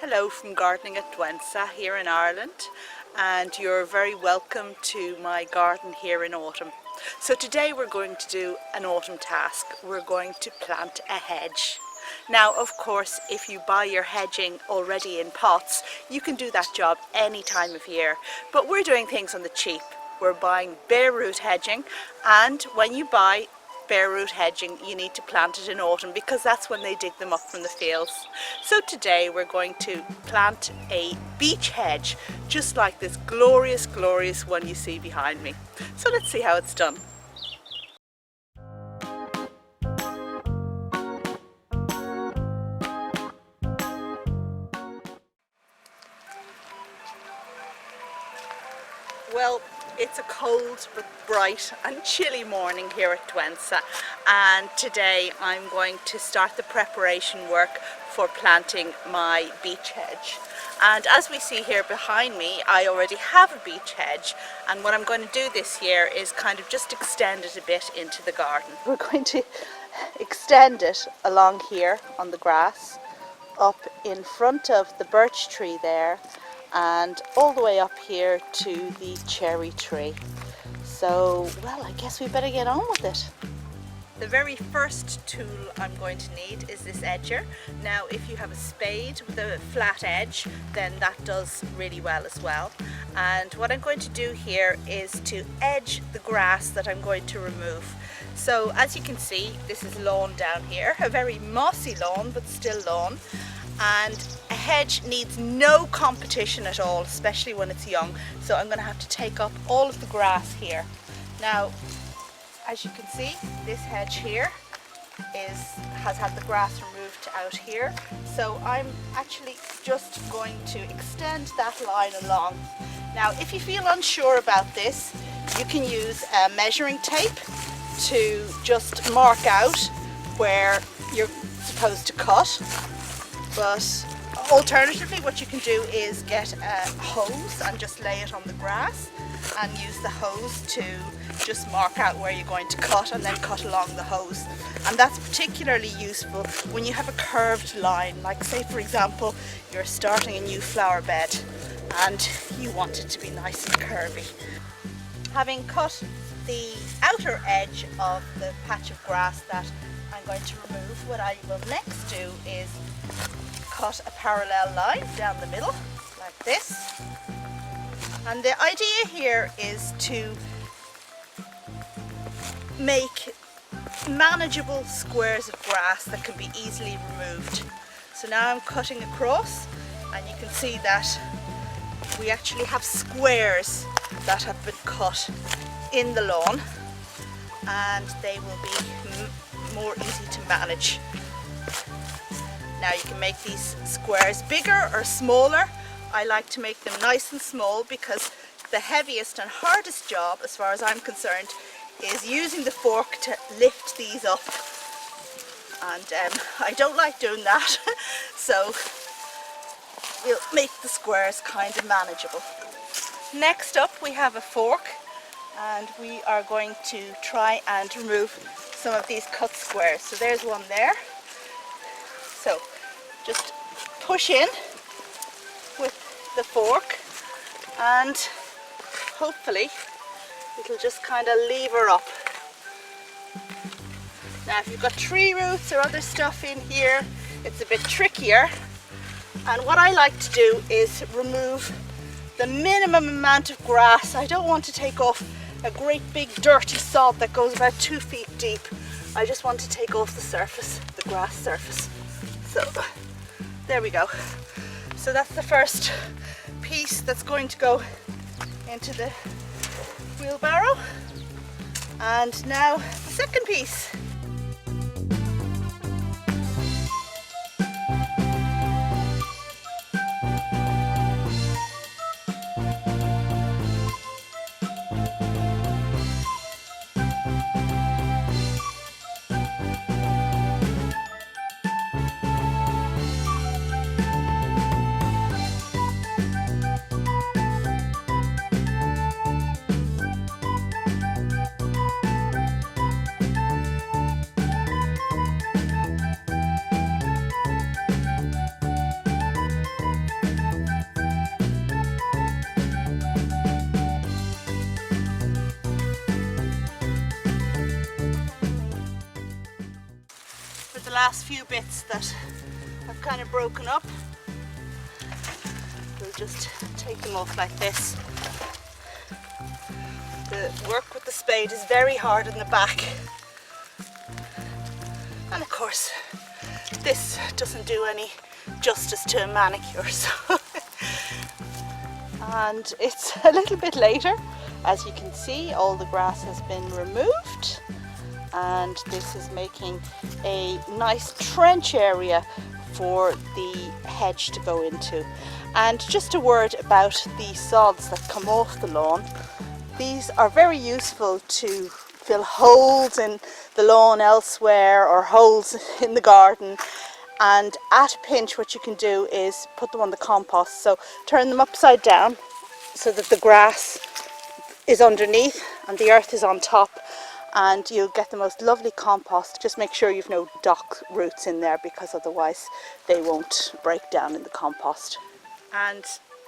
Hello from Gardening at Douentza here in Ireland, and you're very welcome to my garden here in autumn. So today we're going to do an autumn task. We're going to plant a hedge. Now of course if you buy your hedging already in pots, you can do that job any time of year, but we're doing things on the cheap. We're buying bare root hedging, and when you buy bare root hedging you need to plant it in autumn because that's when they dig them up from the fields. So today we're going to plant a beech hedge just like this glorious one you see behind me. So let's see how it's done. Well, it's a cold but bright and chilly morning here at Douentza, and today I'm going to start the preparation work for planting my beech hedge. And as we see here behind me, I already have a beech hedge, and what I'm going to do this year is kind of just extend it a bit into the garden. We're going to extend it along here on the grass, up in front of the birch tree there, and all the way up here to the cherry tree. So, well, I guess we better get on with it. The very first tool I'm going to need is this edger. Now if you have a spade with a flat edge, then that does really well as well. And what I'm going to do here is to edge the grass that I'm going to remove. So as you can see, this is lawn down here, a very mossy lawn but still lawn. And a hedge needs no competition at all, especially when it's young. So I'm going to have to take up all of the grass here. Now, as you can see, this hedge here has had the grass removed out here. So I'm actually just going to extend that line along. Now, if you feel unsure about this, you can use measuring tape to just mark out where you're supposed to cut. But alternatively, what you can do is get a hose and just lay it on the grass and use the hose to just mark out where you're going to cut and then cut along the hose. And that's particularly useful when you have a curved line, like say for example you're starting a new flower bed and you want it to be nice and curvy. Having cut the outer edge of the patch of grass that I'm going to remove, what I will next do is cut a parallel line down the middle like this. And the idea here is to make manageable squares of grass that can be easily removed. So now I'm cutting across, and you can see that we actually have squares that have been cut in the lawn, and they will be more easy to manage. Now you can make these squares bigger or smaller. I like to make them nice and small because the heaviest and hardest job, as far as I'm concerned, is using the fork to lift these up. And I don't like doing that, so we'll make the squares kind of manageable. Next up we have a fork, and we are going to try and remove some of these cut squares. So there's one there. So just push in with the fork and hopefully it'll just kind of lever up. Now if you've got tree roots or other stuff in here, it's a bit trickier, and what I like to do is remove the minimum amount of grass. I don't want to take off a great big dirty sod that goes about 2 feet deep. I just want to take off the surface, the grass surface. So there we go. So that's the first piece that's going to go into the wheelbarrow. And now the second piece. last few bits that I've kind of broken up. We'll just take them off like this. The work with the spade is very hard in the back. And of course, this doesn't do any justice to a manicure. So and it's a little bit later. As you can see, all the grass has been removed, and this is making a nice trench area for the hedge to go into. And just a word about the sods that come off the lawn. These are very useful to fill holes in the lawn elsewhere or holes in the garden. And at a pinch, what you can do is put them on the compost. So turn them upside down so that the grass is underneath and the earth is on top, and you'll get the most lovely compost. Just make sure you've no dock roots in there, because otherwise they won't break down in the compost. And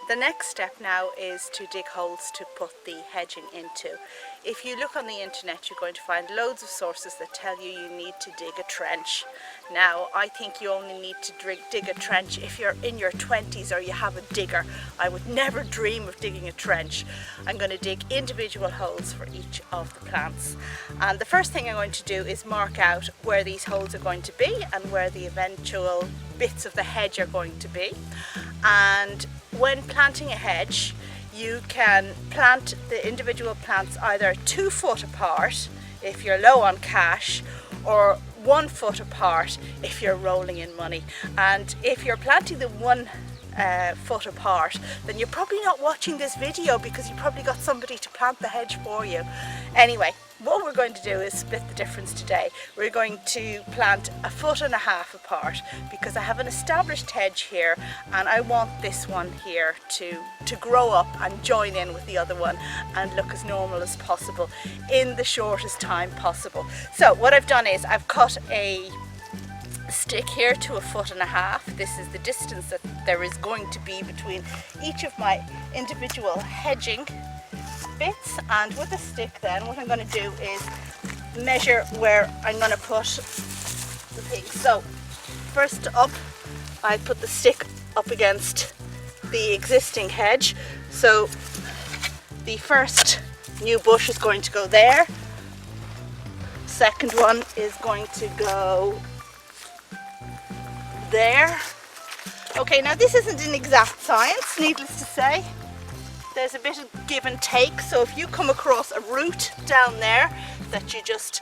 the next step now is to dig holes to put the hedging into. If you look on the internet, you're going to find loads of sources that tell you you need to dig a trench. Now, I think you only need to dig a trench if you're in your 20s or you have a digger. I would never dream of digging a trench. I'm going to dig individual holes for each of the plants. And the first thing I'm going to do is mark out where these holes are going to be and where the eventual bits of the hedge are going to be. And when planting a hedge, you can plant the individual plants either 2 foot apart if you're low on cash, or 1 foot apart if you're rolling in money. And if you're planting them 1 foot apart, then you're probably not watching this video, because you probably got somebody to plant the hedge for you. Anyway, what we're going to do is split the difference today. We're going to plant 1.5 foot apart, because I have an established hedge here and I want this one here to grow up and join in with the other one and look as normal as possible in the shortest time possible. So what I've done is I've cut a stick here to 1.5 foot. This is the distance that there is going to be between each of my individual hedging bits. And with a stick, then what I'm going to do is measure where I'm going to put the thing. So first up, I put the stick up against the existing hedge. So the first new bush is going to go there. Second one is going to go there. Okay, now this isn't an exact science, needless to say. There's a bit of give and take, so if you come across a root down there that you just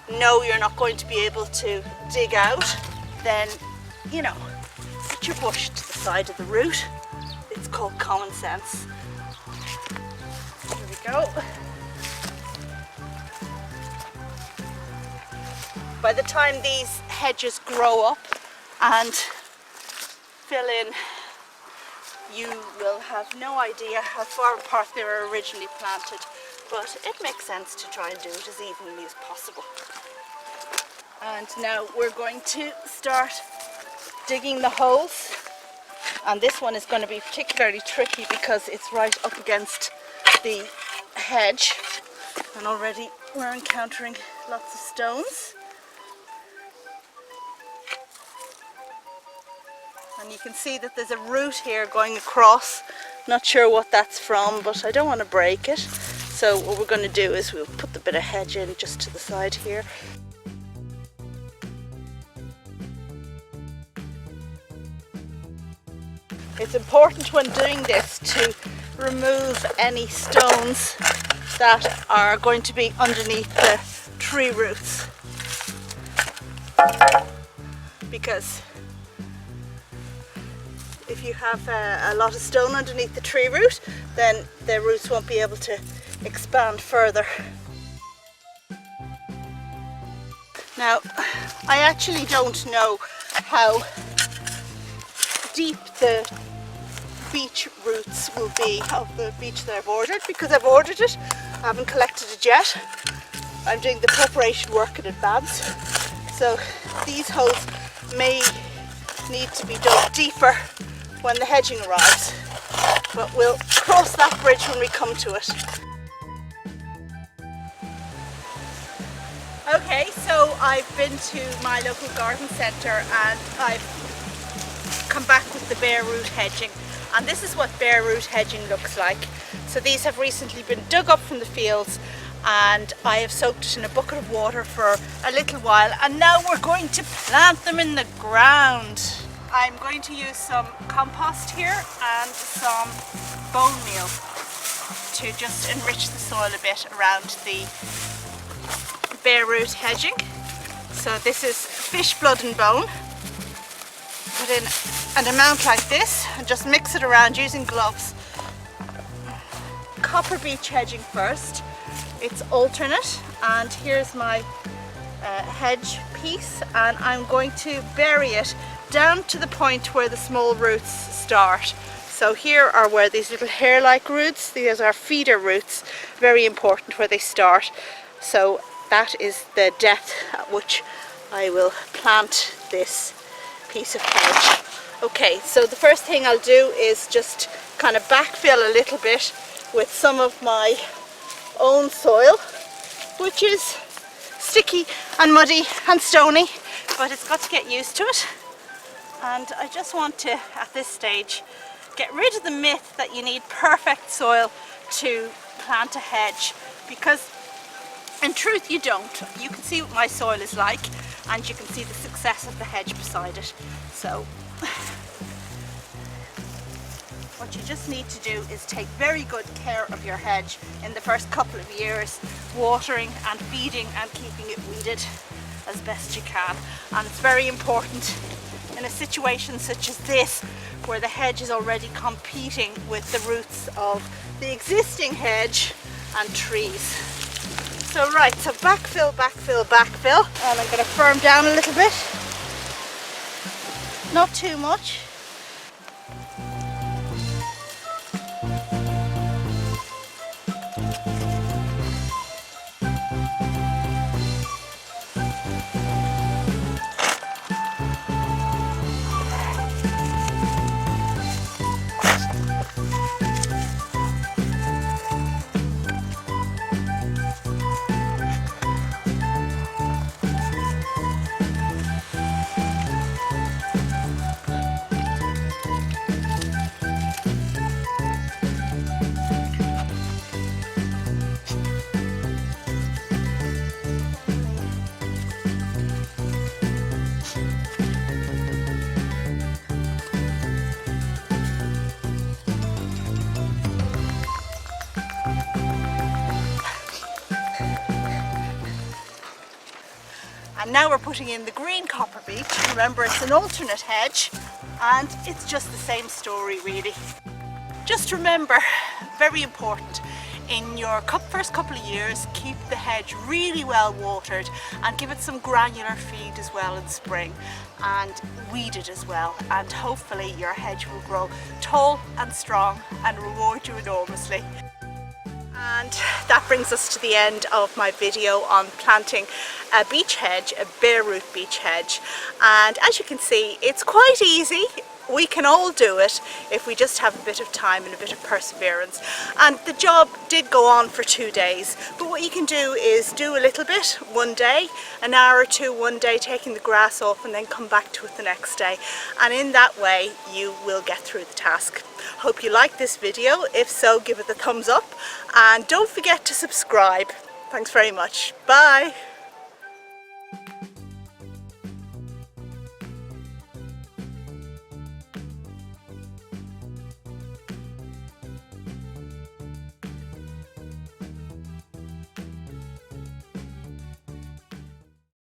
know you're not going to be able to dig out, then, you know, put your bush to the side of the root. It's called common sense. Here we go. By the time these hedges grow up and fill in, you will have no idea how far apart they were originally planted, but it makes sense to try and do it as evenly as possible. And now we're going to start digging the holes, and this one is going to be particularly tricky because it's right up against the hedge, and already we're encountering lots of stones. And you can see that there's a root here going across. Not sure what that's from, but I don't want to break it. So what we're going to do is we'll put the bit of hedge in just to the side here. It's important when doing this to remove any stones that are going to be underneath the tree roots, because if you have a lot of stone underneath the tree root, then the roots won't be able to expand further. Now, I actually don't know how deep the beech roots will be of the beech that I've ordered, because I've ordered it, I haven't collected it yet. I'm doing the preparation work in advance, so these holes may need to be dug deeper when the hedging arrives, but we'll cross that bridge when we come to it. Okay, so So I've been to my local garden centre and I've come back with the bare root hedging, and this is what bare root hedging looks like. So these have recently been dug up from the fields and I have soaked it in a bucket of water for a little while, and now we're going to plant them in the ground. I'm going to use some compost here and some bone meal to just enrich the soil a bit around the bare root hedging. So this is fish blood and bone. Put in an amount like this and just mix it around using gloves. Copper beech hedging first. It's alternate, and here's my hedge piece, and I'm going to bury it down to the point where the small roots start. So here are where these little hair-like roots, these are feeder roots, very important where they start. So that is the depth at which I will plant this piece of hedge. Okay, so the first thing I'll do is just kind of backfill a little bit with some of my own soil, which is sticky and muddy and stony, but it's got to get used to it. And I just want to, at this stage, get rid of the myth that you need perfect soil to plant a hedge, because in truth you don't. You can see what my soil is like and you can see the success of the hedge beside it. So what you just need to do is take very good care of your hedge in the first couple of years, watering and feeding and keeping it weeded as best you can. And it's very important in a situation such as this, where the hedge is already competing with the roots of the existing hedge and trees. So right, so backfill, backfill, backfill, and I'm going to firm down a little bit, not too much. And now we're putting in the green copper beech. Remember, it's an alternate hedge and it's just the same story really. Just remember, very important, in your first couple of years, keep the hedge really well watered and give it some granular feed as well in spring, and weed it as well, and hopefully your hedge will grow tall and strong and reward you enormously. And that brings us to the end of my video on planting a beech hedge, a bare root beech hedge. And as you can see, it's quite easy. We can all do it if we just have a bit of time and a bit of perseverance. And the job did go on for 2 days, but what you can do is do a little bit one day, an hour or two one day, taking the grass off, and then come back to it the next day. And in that way you will get through the task. Hope you liked this video. If so, give it a thumbs up and don't forget to subscribe. Thanks very much. Bye.